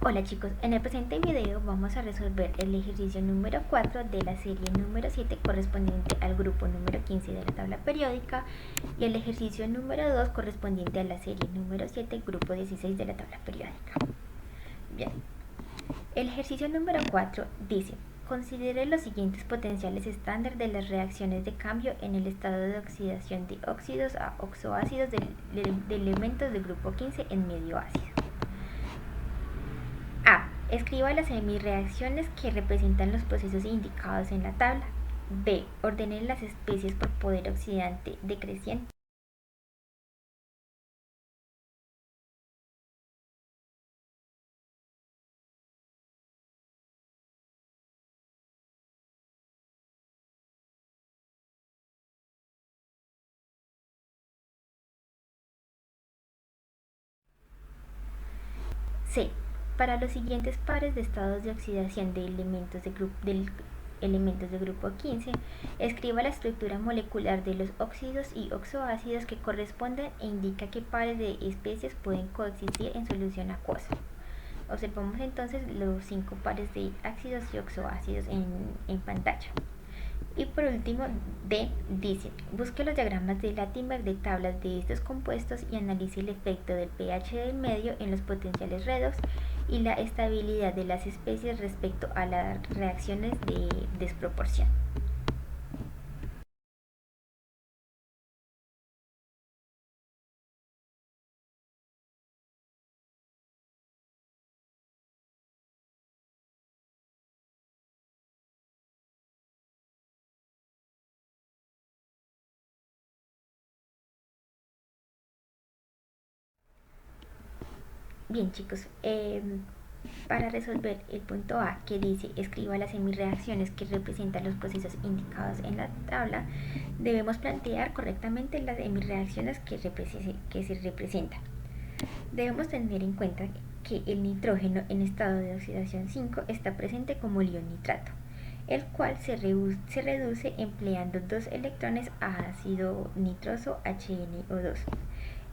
Hola chicos, en el presente video vamos a resolver el ejercicio número 4 de la serie número 7 correspondiente al grupo número 15 de la tabla periódica y el ejercicio número 2 correspondiente a la serie número 7 grupo 16 de la tabla periódica. Bien, el ejercicio número 4 dice: considere los siguientes potenciales estándar de las reacciones de cambio en el estado de oxidación de óxidos a oxoácidos de elementos del grupo 15 en medio ácido. A. Escriba las semireacciones que representan los procesos indicados en la tabla. B. Ordene las especies por poder oxidante decreciente. C. Para los siguientes pares de estados de oxidación de elementos de grupo 15, escriba la estructura molecular de los óxidos y oxoácidos que corresponden e indica qué pares de especies pueden coexistir en solución acuosa. Observamos entonces los 5 pares de ácidos y oxoácidos en pantalla. Y por último, D dice: busque los diagramas de Latimer de tablas de estos compuestos y analice el efecto del pH del medio en los potenciales redox y la estabilidad de las especies respecto a las reacciones de desproporción. Bien chicos, para resolver el punto A, que dice escriba las semireacciones que representan los procesos indicados en la tabla, debemos plantear correctamente las semireacciones que se representan. Debemos tener en cuenta que el nitrógeno en estado de oxidación 5 está presente como el ion nitrato, el cual se reduce empleando 2 electrones a ácido nitroso HNO2.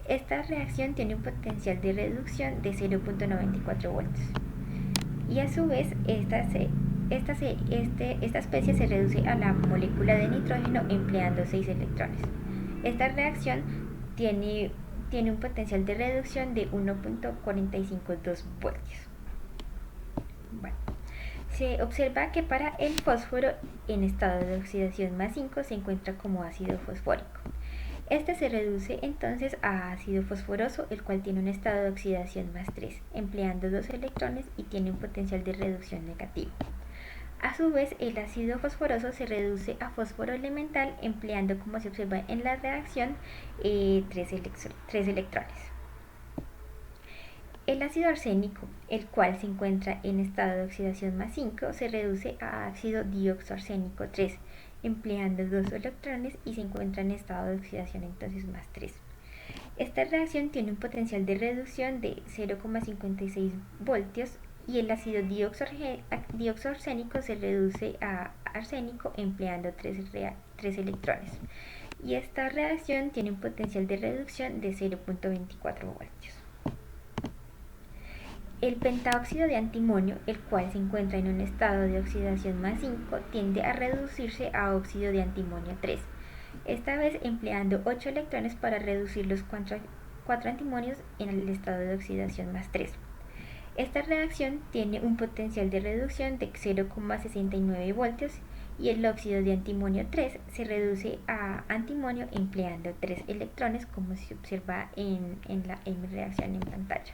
Esta reacción tiene un potencial de reducción de 0.94 voltios y a su vez esta especie se reduce a la molécula de nitrógeno empleando 6 electrones. Esta reacción tiene un potencial de reducción de 1.452 voltios. Bueno, se observa que para el fósforo en estado de oxidación más 5 se encuentra como ácido fosfórico. Este se reduce entonces a ácido fosforoso, el cual tiene un estado de oxidación más 3, empleando 2 electrones y tiene un potencial de reducción negativo. A su vez, el ácido fosforoso se reduce a fósforo elemental empleando, como se observa en la reacción, 3 electrones. El ácido arsénico, el cual se encuentra en estado de oxidación más 5, se reduce a ácido dioxoarsénico 3, empleando 2 electrones y se encuentra en estado de oxidación entonces más 3. Esta reacción tiene un potencial de reducción de 0.56 voltios y el ácido dioxoarsénico se reduce a arsénico empleando 3 electrones. Y esta reacción tiene un potencial de reducción de 0.24 voltios. El pentaóxido de antimonio, el cual se encuentra en un estado de oxidación más 5, tiende a reducirse a óxido de antimonio 3, esta vez empleando 8 electrones para reducir los 4 antimonios en el estado de oxidación más 3. Esta reacción tiene un potencial de reducción de 0.69 voltios y el óxido de antimonio 3 se reduce a antimonio empleando 3 electrones, como se observa en la reacción en pantalla.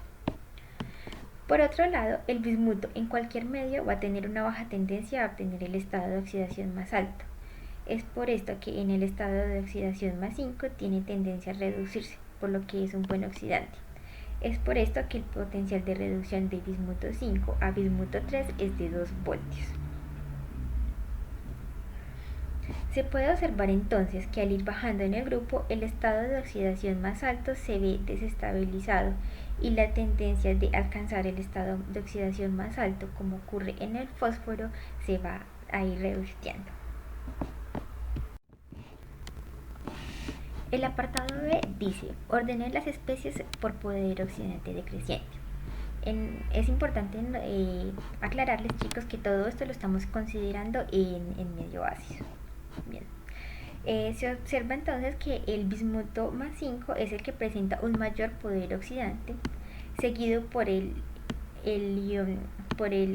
Por otro lado, el bismuto en cualquier medio va a tener una baja tendencia a obtener el estado de oxidación más alto. Es por esto que en el estado de oxidación más 5 tiene tendencia a reducirse, por lo que es un buen oxidante. Es por esto que el potencial de reducción de bismuto 5 a bismuto 3 es de 2 voltios. Se puede observar entonces que al ir bajando en el grupo, el estado de oxidación más alto se ve desestabilizado y la tendencia de alcanzar el estado de oxidación más alto, como ocurre en el fósforo, se va a ir revirtiendo. El apartado B dice: ordene las especies por poder oxidante decreciente. Es importante aclararles, chicos, que todo esto lo estamos considerando en medio ácido. Bien. Se observa entonces que el bismuto más 5 es el que presenta un mayor poder oxidante, seguido por el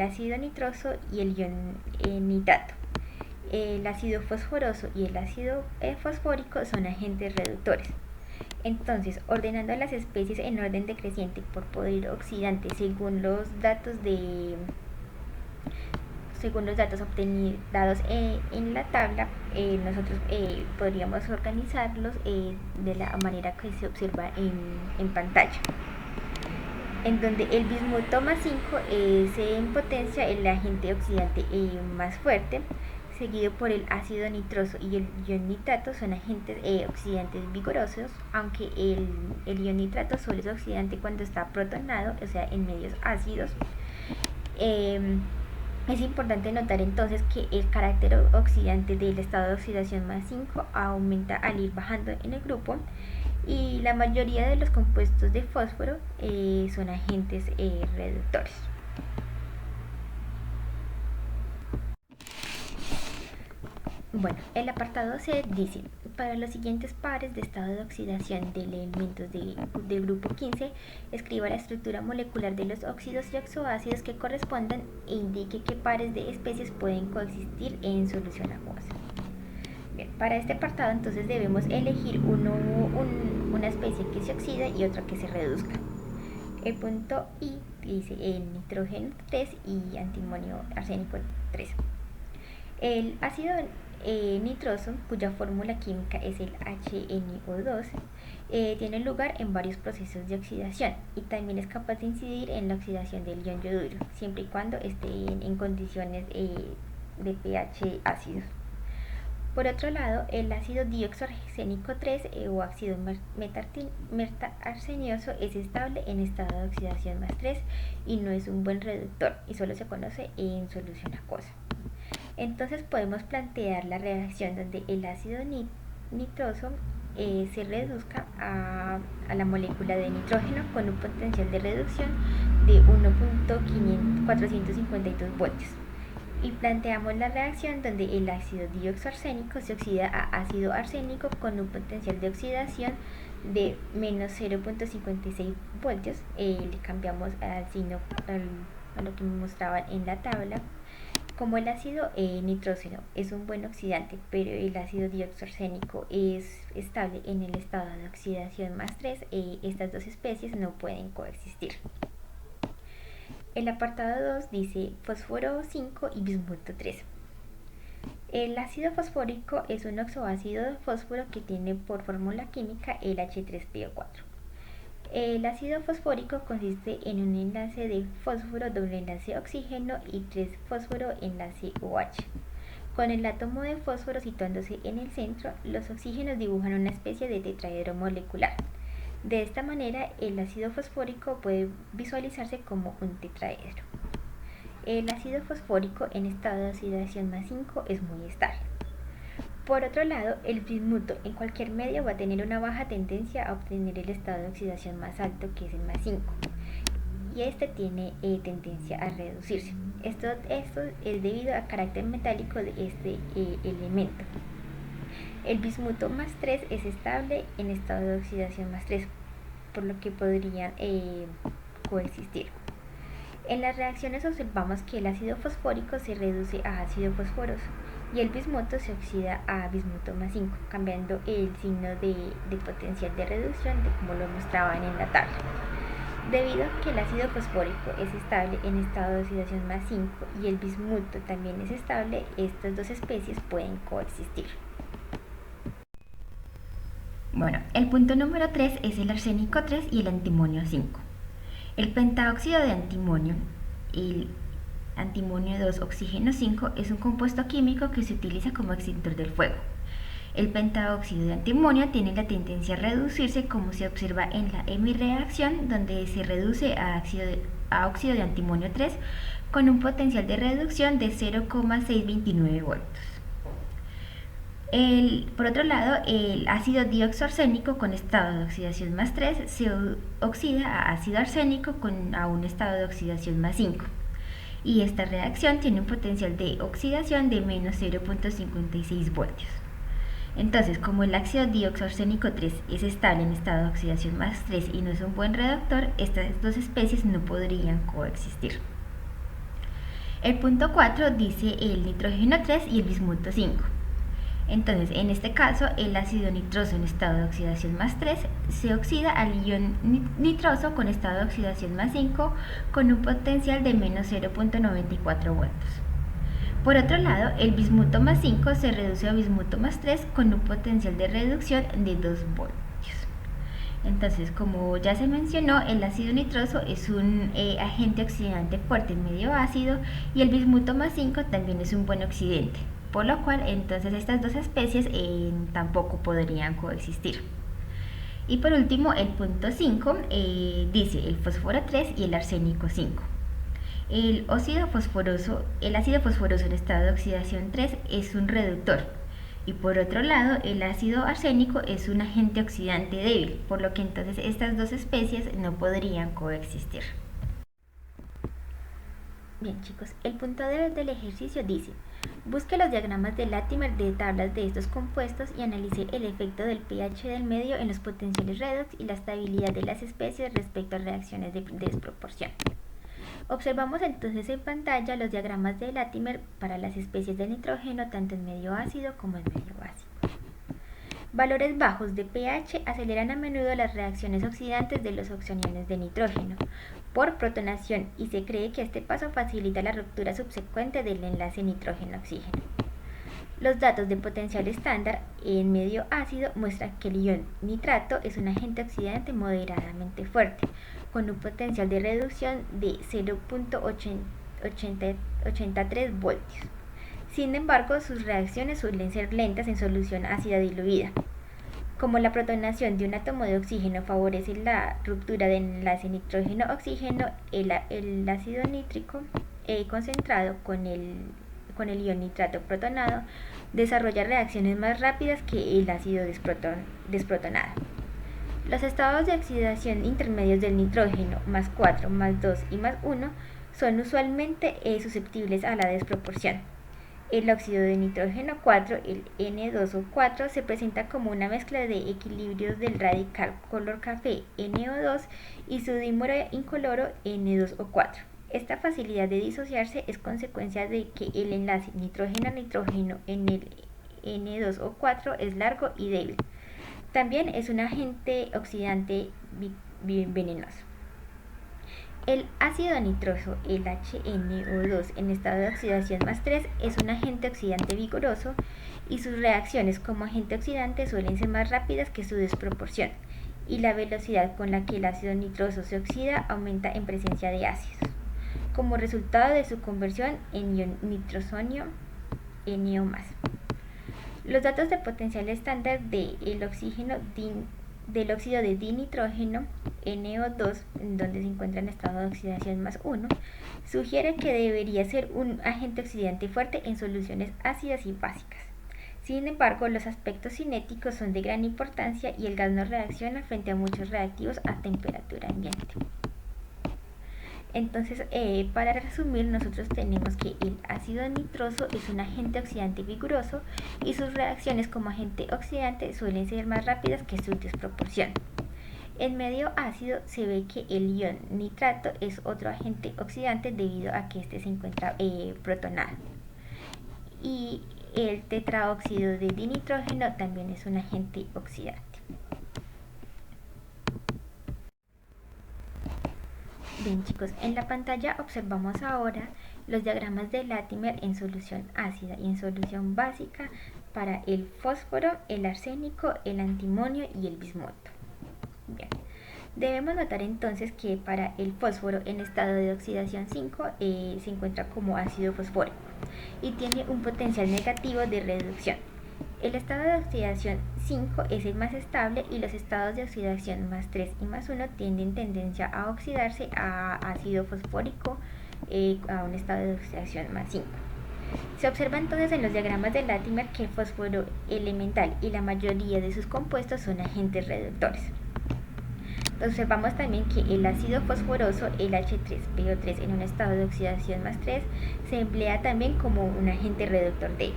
ácido nitroso y el ion nitrato. El ácido fosforoso y el ácido fosfórico son agentes reductores. Entonces, ordenando las especies en orden decreciente por poder oxidante según los datos obtenidos en la tabla, nosotros podríamos organizarlos de la manera que se observa en pantalla, en donde el bismuto más 5 es en potencia el agente oxidante más fuerte, seguido por el ácido nitroso y el ion nitrato son agentes oxidantes vigorosos, aunque el ion nitrato solo es oxidante cuando está protonado, o sea, en medios ácidos. Es importante notar entonces que el carácter oxidante del estado de oxidación más 5 aumenta al ir bajando en el grupo, y la mayoría de los compuestos de fósforo son agentes reductores. Bueno, el apartado C dice: para los siguientes pares de estado de oxidación de elementos del grupo 15, escriba la estructura molecular de los óxidos y oxoácidos que correspondan e indique qué pares de especies pueden coexistir en solución acuosa. Bien, para este apartado entonces debemos elegir una especie que se oxida y otra que se reduzca. El punto I dice el nitrógeno 3 y antimonio arsénico 3. El ácido nitroso, cuya fórmula química es el HNO2, tiene lugar en varios procesos de oxidación y también es capaz de incidir en la oxidación del ion yoduro, siempre y cuando esté en condiciones de pH ácidos. Por otro lado, el ácido dioxoarsénico 3 o ácido meta-arsenioso es estable en estado de oxidación más 3 y no es un buen reductor y solo se conoce en solución acuosa. Entonces podemos plantear la reacción donde el ácido nitroso se reduzca a la molécula de nitrógeno con un potencial de reducción de 1.452 voltios. Y planteamos la reacción donde el ácido dioxoarsénico se oxida a ácido arsénico con un potencial de oxidación de menos 0.56 voltios. Le cambiamos al signo a lo que me mostraban en la tabla. Como el ácido nitrógeno es un buen oxidante, pero el ácido dioxoarsénico es estable en el estado de oxidación más 3, estas dos especies no pueden coexistir. El apartado 2 dice fósforo 5 y bismuto 3. El ácido fosfórico es un oxoácido de fósforo que tiene por fórmula química el H3PO4. El ácido fosfórico consiste en un enlace de fósforo doble enlace oxígeno y 3 fósforo enlace OH. Con el átomo de fósforo situándose en el centro, los oxígenos dibujan una especie de tetraedro molecular. De esta manera, el ácido fosfórico puede visualizarse como un tetraedro. El ácido fosfórico en estado de oxidación más 5 es muy estable. Por otro lado, el bismuto en cualquier medio va a tener una baja tendencia a obtener el estado de oxidación más alto, que es el más 5, y este tiene tendencia a reducirse. Esto es debido al carácter metálico de este elemento. El bismuto más 3 es estable en estado de oxidación más 3, por lo que podrían coexistir. En las reacciones observamos que el ácido fosfórico se reduce a ácido fosforoso y el bismuto se oxida a bismuto más 5, cambiando el signo de potencial de reducción de como lo mostraban en la tabla. Debido a que el ácido fosfórico es estable en estado de oxidación más 5 y el bismuto también es estable, estas dos especies pueden coexistir. Bueno, el punto número 3 es el arsénico 3 y el antimonio 5. El pentaóxido de antimonio, el antimonio 2 oxígeno 5, es un compuesto químico que se utiliza como extintor del fuego. El pentaóxido de antimonio tiene la tendencia a reducirse, como se observa en la hemireacción, donde se reduce a óxido de antimonio 3 con un potencial de reducción de 0,629 voltios. Por otro lado, el ácido dioxoarsénico con estado de oxidación más 3 se oxida a ácido arsénico a un estado de oxidación más 5. Y esta reacción tiene un potencial de oxidación de menos 0.56 voltios. Entonces, como el ácido dioxoarsénico 3 es estable en estado de oxidación más 3 y no es un buen reductor, estas dos especies no podrían coexistir. El punto 4 dice el nitrógeno 3 y el bismuto 5. Entonces, en este caso, el ácido nitroso en estado de oxidación más 3 se oxida al ion nitroso con estado de oxidación más 5 con un potencial de menos 0.94 voltios. Por otro lado, el bismuto más 5 se reduce a bismuto más 3 con un potencial de reducción de 2 voltios. Entonces, como ya se mencionó, el ácido nitroso es un agente oxidante fuerte en medio ácido y el bismuto más 5 también es un buen oxidante, por lo cual entonces estas dos especies tampoco podrían coexistir. Y por último, el punto 5 dice el fósforo 3 y el arsénico 5. El ácido fosforoso en estado de oxidación 3 es un reductor. Y por otro lado, el ácido arsénico es un agente oxidante débil, por lo que entonces estas dos especies no podrían coexistir. Bien chicos, el punto del ejercicio dice: busque los diagramas de Latimer de tablas de estos compuestos y analice el efecto del pH del medio en los potenciales redox y la estabilidad de las especies respecto a reacciones de desproporción. Observamos entonces en pantalla los diagramas de Latimer para las especies de nitrógeno tanto en medio ácido como en medio básico. Valores bajos de pH aceleran a menudo las reacciones oxidantes de los oxoniones de nitrógeno por protonación y se cree que este paso facilita la ruptura subsecuente del enlace nitrógeno-oxígeno. Los datos de potencial estándar en medio ácido muestran que el ion nitrato es un agente oxidante moderadamente fuerte, con un potencial de reducción de 0.83 voltios. Sin embargo, sus reacciones suelen ser lentas en solución ácida diluida. Como la protonación de un átomo de oxígeno favorece la ruptura del enlace nitrógeno-oxígeno, el ácido nítrico concentrado con el ion nitrato protonado desarrolla reacciones más rápidas que el ácido desprotonado. Los estados de oxidación intermedios del nitrógeno más 4, más 2 y más 1 son usualmente susceptibles a la desproporción. El óxido de nitrógeno 4, el N2O4, se presenta como una mezcla de equilibrios del radical color café NO2 y su dímero incoloro N2O4. Esta facilidad de disociarse es consecuencia de que el enlace nitrógeno-nitrógeno en el N2O4 es largo y débil. También es un agente oxidante venenoso. El ácido nitroso, el HNO2, en estado de oxidación más 3, es un agente oxidante vigoroso y sus reacciones como agente oxidante suelen ser más rápidas que su desproporción, y la velocidad con la que el ácido nitroso se oxida aumenta en presencia de ácidos, como resultado de su conversión en ion nitrosonio NO+. Los datos de potencial estándar del óxido de dinitrógeno NO2, donde se encuentra en estado de oxidación más 1, sugiere que debería ser un agente oxidante fuerte en soluciones ácidas y básicas. Sin embargo, los aspectos cinéticos son de gran importancia y el gas no reacciona frente a muchos reactivos a temperatura ambiente. Entonces, para resumir, nosotros tenemos que el ácido nitroso es un agente oxidante vigoroso y sus reacciones como agente oxidante suelen ser más rápidas que su desproporción. En medio ácido se ve que el ion nitrato es otro agente oxidante debido a que este se encuentra protonado. Y el tetraóxido de dinitrógeno también es un agente oxidante. Bien chicos, en la pantalla observamos ahora los diagramas de Latimer en solución ácida y en solución básica para el fósforo, el arsénico, el antimonio y el bismuto. Bien. Debemos notar entonces que para el fósforo en estado de oxidación 5 se encuentra como ácido fosfórico y tiene un potencial negativo de reducción. El estado de oxidación 5 es el más estable y los estados de oxidación más 3 y más 1 tienden tendencia a oxidarse a ácido fosfórico a un estado de oxidación más 5. Se observa entonces en los diagramas de Latimer que el fósforo elemental y la mayoría de sus compuestos son agentes reductores. Observamos también que el ácido fosforoso, el H3PO3 en un estado de oxidación más 3, se emplea también como un agente reductor débil.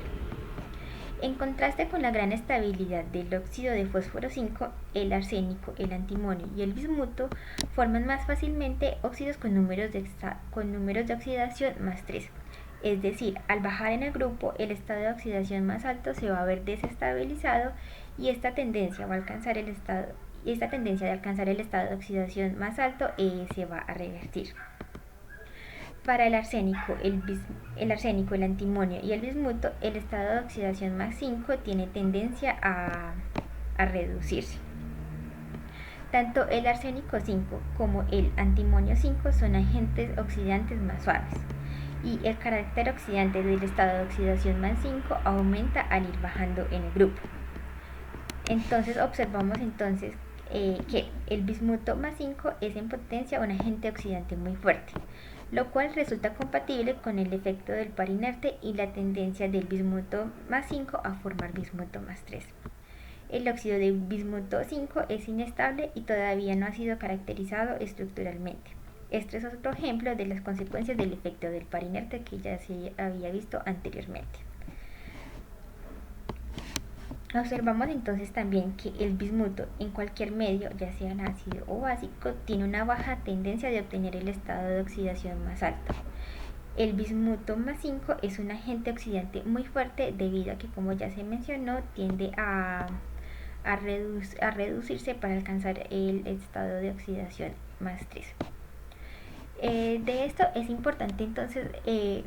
En contraste con la gran estabilidad del óxido de fósforo 5, el arsénico, el antimonio y el bismuto forman más fácilmente óxidos con números de oxidación más 3. Es decir, al bajar en el grupo, el estado de oxidación más alto se va a ver desestabilizado y esta tendencia de alcanzar el estado de oxidación más alto se va a revertir. Para el arsénico, el antimonio y el bismuto, el estado de oxidación más 5 tiene tendencia a reducirse. Tanto el arsénico 5 como el antimonio 5 son agentes oxidantes más suaves y el carácter oxidante del estado de oxidación más 5 aumenta al ir bajando en el grupo. Entonces observamos que el bismuto más 5 es en potencia un agente oxidante muy fuerte, lo cual resulta compatible con el efecto del par inerte y la tendencia del bismuto más 5 a formar bismuto más 3. El óxido de bismuto 5 es inestable y todavía no ha sido caracterizado estructuralmente. Este es otro ejemplo de las consecuencias del efecto del par inerte que ya se había visto anteriormente. Observamos entonces también que el bismuto en cualquier medio, ya sea ácido o básico, tiene una baja tendencia de obtener el estado de oxidación más alto. El bismuto más 5 es un agente oxidante muy fuerte debido a que, como ya se mencionó, tiende a reducirse para alcanzar el estado de oxidación más 3. De esto es importante entonces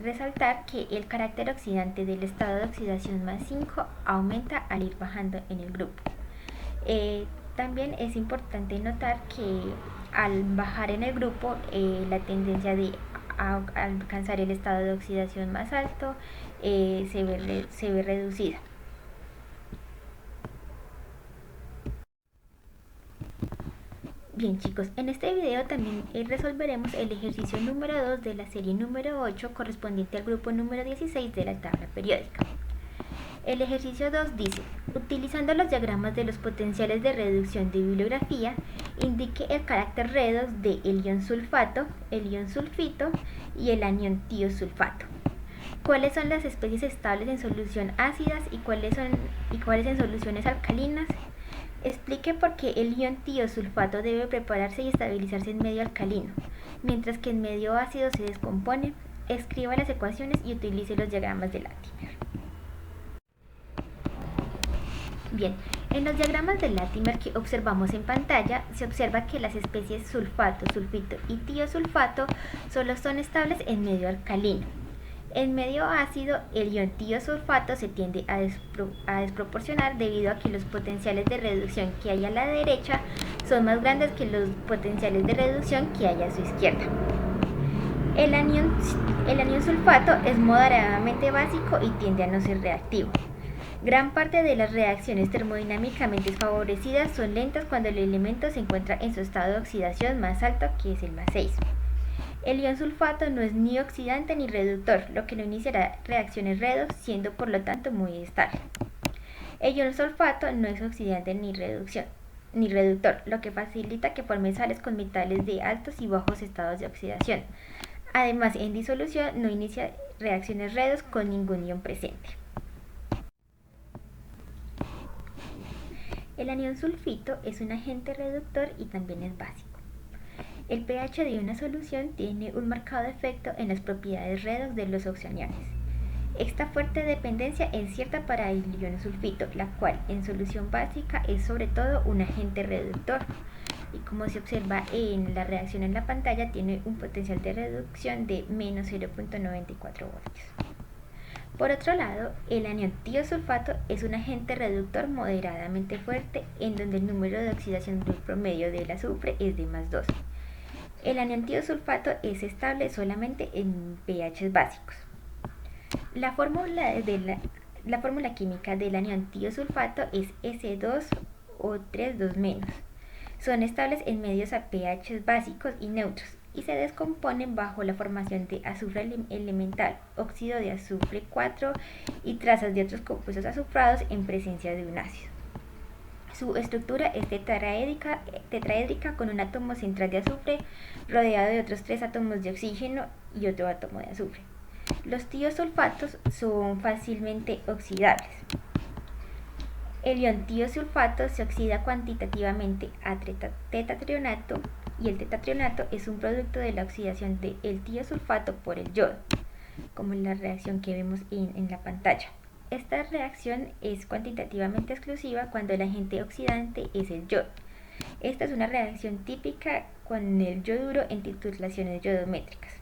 resaltar que el carácter oxidante del estado de oxidación más 5 aumenta al ir bajando en el grupo. También es importante notar que al bajar en el grupo la tendencia de alcanzar el estado de oxidación más alto se ve reducida. Bien chicos, en este video también resolveremos el ejercicio número 2 de la serie número 8 correspondiente al grupo número 16 de la tabla periódica. El ejercicio 2 dice, utilizando los diagramas de los potenciales de reducción de bibliografía, indique el carácter redox de el ion sulfato, el ion sulfito y el anión tiosulfato. ¿Cuáles son las especies estables en solución ácidas y cuáles en soluciones alcalinas? Explique por qué el ion tiosulfato debe prepararse y estabilizarse en medio alcalino, mientras que en medio ácido se descompone. Escriba las ecuaciones y utilice los diagramas de Latimer. Bien, en los diagramas de Latimer que observamos en pantalla, se observa que las especies sulfato, sulfito y tiosulfato solo son estables en medio alcalino. En medio ácido, el ion tiosulfato se tiende a desproporcionar debido a que los potenciales de reducción que hay a la derecha son más grandes que los potenciales de reducción que hay a su izquierda. El anión sulfato es moderadamente básico y tiende a no ser reactivo. Gran parte de las reacciones termodinámicamente favorecidas son lentas cuando el elemento se encuentra en su estado de oxidación más alto, que es el más 6. El ion sulfato no es ni oxidante ni reductor, lo que no iniciará reacciones redox, siendo por lo tanto muy estable. El ion sulfato no es oxidante ni reductor, lo que facilita que forme sales con metales de altos y bajos estados de oxidación. Además, en disolución no inicia reacciones redox con ningún ion presente. El anión sulfito es un agente reductor y también es básico. El pH de una solución tiene un marcado efecto en las propiedades redox de los oxoaniones. Esta fuerte dependencia es cierta para el ion sulfito, la cual en solución básica es sobre todo un agente reductor y, como se observa en la reacción en la pantalla, tiene un potencial de reducción de menos 0.94 voltios. Por otro lado, el anión tiosulfato es un agente reductor moderadamente fuerte en donde el número de oxidación del promedio del azufre es de más 2. El anión tiosulfato es estable solamente en pHs básicos. La fórmula química del anión tiosulfato es S2O3 2-. Son estables en medios a pHs básicos y neutros. y se descomponen bajo la formación de azufre elemental, óxido de azufre 4 y trazas de otros compuestos azufrados en presencia de un ácido. Su estructura es tetraédrica con un átomo central de azufre rodeado de otros 3 átomos de oxígeno y otro átomo de azufre. Los tiosulfatos son fácilmente oxidables. El ion tiosulfato se oxida cuantitativamente a tetatrionato y el tetatrionato es un producto de la oxidación del tiosulfato por el yodo, como en la reacción que vemos en la pantalla. Esta reacción es cuantitativamente exclusiva cuando el agente oxidante es el yodo. Esta es una reacción típica con el yoduro en titulaciones yodométricas,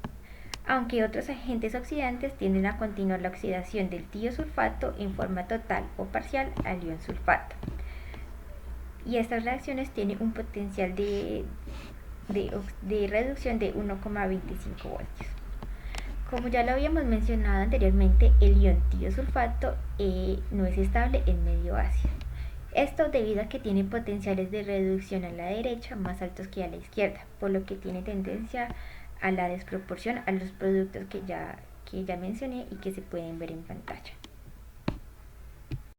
aunque otros agentes oxidantes tienden a continuar la oxidación del tiosulfato en forma total o parcial al ion sulfato. Y estas reacciones tienen un potencial de reducción de 1,25 voltios. Como ya lo habíamos mencionado anteriormente, el ion tiosulfato no es estable en medio ácido. Esto debido a que tiene potenciales de reducción a la derecha más altos que a la izquierda, por lo que tiene tendencia a la desproporción a los productos que ya mencioné y que se pueden ver en pantalla.